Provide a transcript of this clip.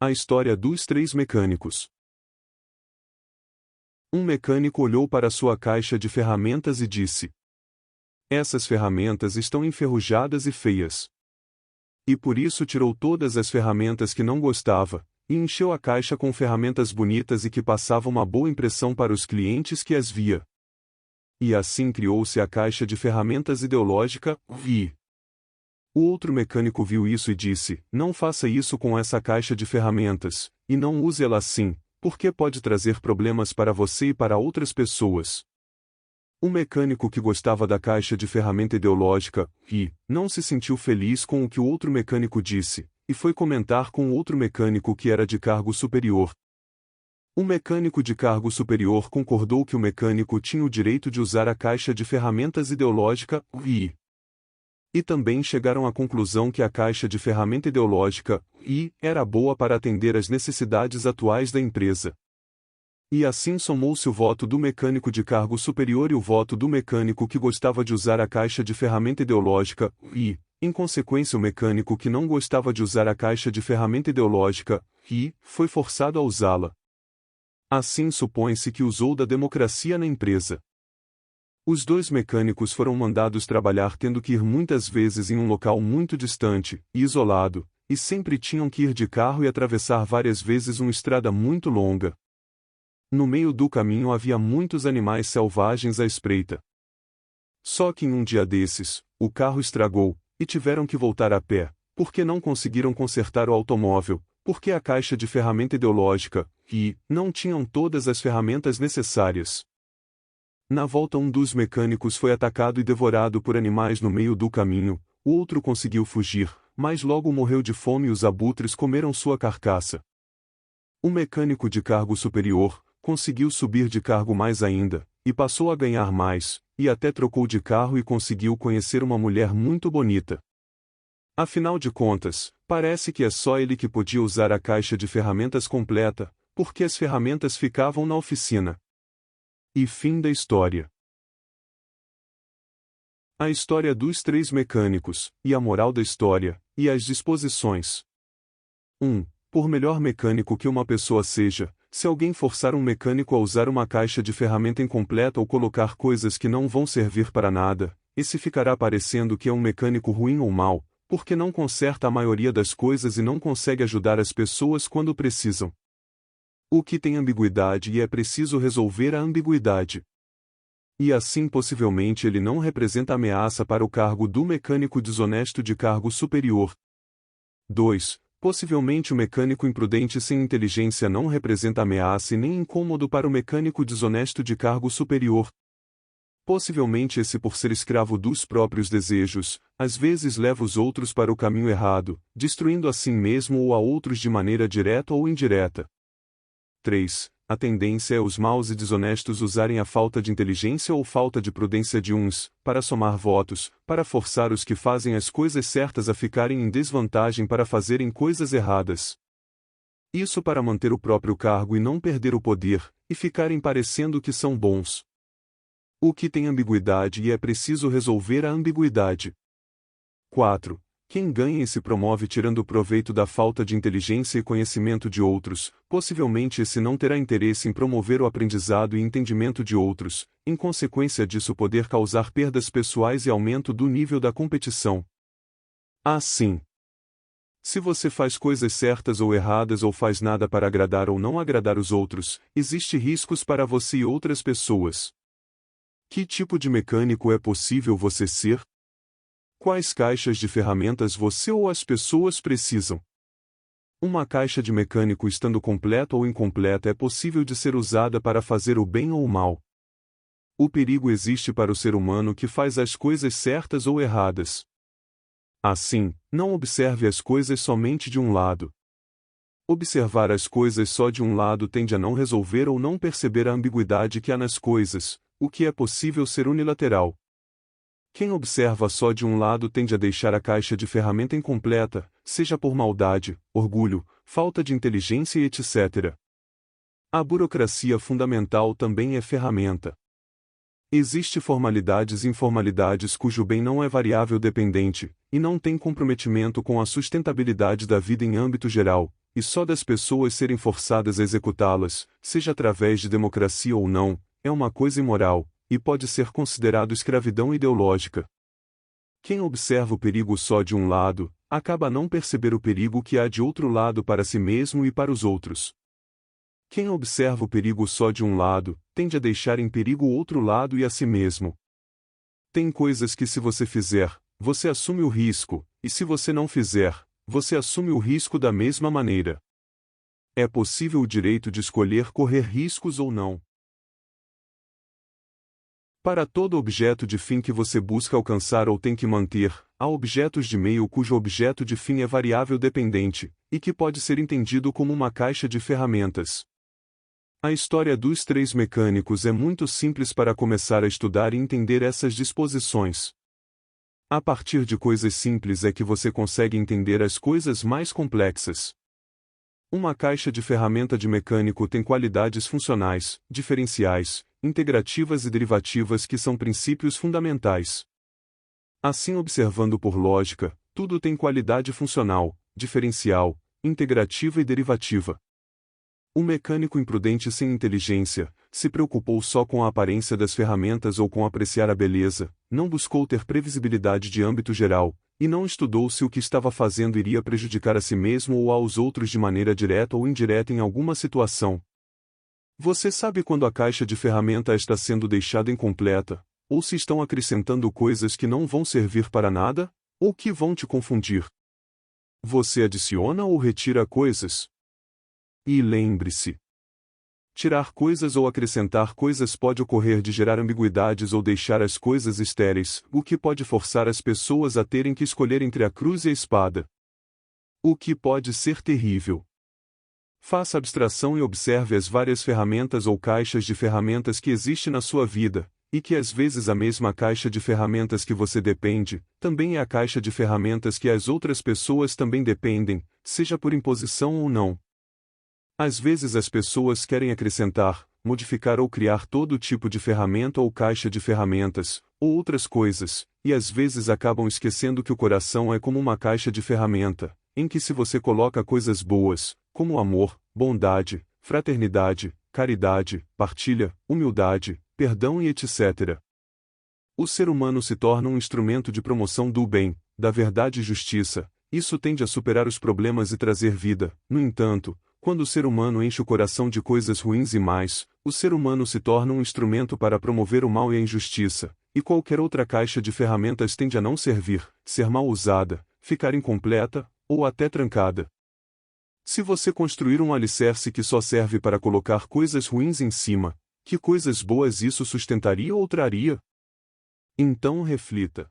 A história dos três mecânicos. Um mecânico olhou para sua caixa de ferramentas e disse: "Essas ferramentas estão enferrujadas e feias." E por isso tirou todas as ferramentas que não gostava, e encheu a caixa com ferramentas bonitas e que passavam uma boa impressão para os clientes que as via. E assim criou-se a caixa de ferramentas ideológica, VI. O outro mecânico viu isso e disse: "Não faça isso com essa caixa de ferramentas, e não use ela assim, porque pode trazer problemas para você e para outras pessoas." O mecânico que gostava da caixa de ferramenta ideológica, VI, não se sentiu feliz com o que o outro mecânico disse, e foi comentar com o outro mecânico que era de cargo superior. O mecânico de cargo superior concordou que o mecânico tinha o direito de usar a caixa de ferramentas ideológica, VI. E também chegaram à conclusão que a caixa de ferramenta ideológica, VI, era boa para atender às necessidades atuais da empresa. E assim somou-se o voto do mecânico de cargo superior e o voto do mecânico que gostava de usar a caixa de ferramenta ideológica, VI. Em consequência, o mecânico que não gostava de usar a caixa de ferramenta ideológica, VI, foi forçado a usá-la. Assim supõe-se que usou da democracia na empresa. Os dois mecânicos foram mandados trabalhar tendo que ir muitas vezes em um local muito distante e isolado, e sempre tinham que ir de carro e atravessar várias vezes uma estrada muito longa. No meio do caminho havia muitos animais selvagens à espreita. Só que em um dia desses, o carro estragou, e tiveram que voltar a pé, porque não conseguiram consertar o automóvel, porque a caixa de ferramenta ideológica, e não tinham todas as ferramentas necessárias. Na volta, um dos mecânicos foi atacado e devorado por animais no meio do caminho, o outro conseguiu fugir, mas logo morreu de fome e os abutres comeram sua carcaça. O mecânico de cargo superior conseguiu subir de cargo mais ainda, e passou a ganhar mais, e até trocou de carro e conseguiu conhecer uma mulher muito bonita. Afinal de contas, parece que é só ele que podia usar a caixa de ferramentas completa, porque as ferramentas ficavam na oficina. E fim da história. A história dos três mecânicos, e a moral da história, e as disposições. 1. Por melhor mecânico que uma pessoa seja, se alguém forçar um mecânico a usar uma caixa de ferramenta incompleta ou colocar coisas que não vão servir para nada, esse ficará parecendo que é um mecânico ruim ou mau, porque não conserta a maioria das coisas e não consegue ajudar as pessoas quando precisam. O que tem ambiguidade e é preciso resolver a ambiguidade. E assim possivelmente ele não representa ameaça para o cargo do mecânico desonesto de cargo superior. 2. Possivelmente o mecânico imprudente sem inteligência não representa ameaça e nem incômodo para o mecânico desonesto de cargo superior. Possivelmente esse, por ser escravo dos próprios desejos, às vezes leva os outros para o caminho errado, destruindo a si mesmo ou a outros de maneira direta ou indireta. 3. A tendência é os maus e desonestos usarem a falta de inteligência ou falta de prudência de uns, para somar votos, para forçar os que fazem as coisas certas a ficarem em desvantagem para fazerem coisas erradas. Isso para manter o próprio cargo e não perder o poder, e ficarem parecendo que são bons. O que tem ambiguidade e é preciso resolver a ambiguidade. 4. Quem ganha e se promove tirando proveito da falta de inteligência e conhecimento de outros, possivelmente esse não terá interesse em promover o aprendizado e entendimento de outros, em consequência disso poder causar perdas pessoais e aumento do nível da competição. Assim, se você faz coisas certas ou erradas ou faz nada para agradar ou não agradar os outros, existe riscos para você e outras pessoas. Que tipo de mecânico é possível você ser? Quais caixas de ferramentas você ou as pessoas precisam? Uma caixa de mecânico estando completa ou incompleta é possível de ser usada para fazer o bem ou o mal. O perigo existe para o ser humano que faz as coisas certas ou erradas. Assim, não observe as coisas somente de um lado. Observar as coisas só de um lado tende a não resolver ou não perceber a ambiguidade que há nas coisas, o que é possível ser unilateral. Quem observa só de um lado tende a deixar a caixa de ferramenta incompleta, seja por maldade, orgulho, falta de inteligência e etc. A burocracia fundamental também é ferramenta. Existem formalidades e informalidades cujo bem não é variável dependente, e não tem comprometimento com a sustentabilidade da vida em âmbito geral, e só das pessoas serem forçadas a executá-las, seja através de democracia ou não, é uma coisa imoral, e pode ser considerado escravidão ideológica. Quem observa o perigo só de um lado, acaba a não perceber o perigo que há de outro lado para si mesmo e para os outros. Quem observa o perigo só de um lado, tende a deixar em perigo o outro lado e a si mesmo. Tem coisas que se você fizer, você assume o risco, e se você não fizer, você assume o risco da mesma maneira. É possível o direito de escolher correr riscos ou não. Para todo objeto de fim que você busca alcançar ou tem que manter, há objetos de meio cujo objeto de fim é variável dependente, e que pode ser entendido como uma caixa de ferramentas. A história dos três mecânicos é muito simples para começar a estudar e entender essas disposições. A partir de coisas simples é que você consegue entender as coisas mais complexas. Uma caixa de ferramenta de mecânico tem qualidades funcionais, diferenciais, integrativas e derivativas que são princípios fundamentais. Assim, observando por lógica, tudo tem qualidade funcional, diferencial, integrativa e derivativa. O mecânico imprudente sem inteligência, se preocupou só com a aparência das ferramentas ou com apreciar a beleza, não buscou ter previsibilidade de âmbito geral, e não estudou se o que estava fazendo iria prejudicar a si mesmo ou aos outros de maneira direta ou indireta em alguma situação. Você sabe quando a caixa de ferramenta está sendo deixada incompleta, ou se estão acrescentando coisas que não vão servir para nada, ou que vão te confundir. Você adiciona ou retira coisas? E lembre-se: tirar coisas ou acrescentar coisas pode ocorrer de gerar ambiguidades ou deixar as coisas estéreis, o que pode forçar as pessoas a terem que escolher entre a cruz e a espada. O que pode ser terrível. Faça abstração e observe as várias ferramentas ou caixas de ferramentas que existem na sua vida, e que às vezes a mesma caixa de ferramentas que você depende, também é a caixa de ferramentas que as outras pessoas também dependem, seja por imposição ou não. Às vezes as pessoas querem acrescentar, modificar ou criar todo tipo de ferramenta ou caixa de ferramentas, ou outras coisas, e às vezes acabam esquecendo que o coração é como uma caixa de ferramenta, em que se você coloca coisas boas, como amor, bondade, fraternidade, caridade, partilha, humildade, perdão e etc. O ser humano se torna um instrumento de promoção do bem, da verdade e justiça. Isso tende a superar os problemas e trazer vida. No entanto, quando o ser humano enche o coração de coisas ruins e mais, o ser humano se torna um instrumento para promover o mal e a injustiça, e qualquer outra caixa de ferramentas tende a não servir, ser mal usada, ficar incompleta, ou até trancada. Se você construir um alicerce que só serve para colocar coisas ruins em cima, que coisas boas isso sustentaria ou traria? Então reflita.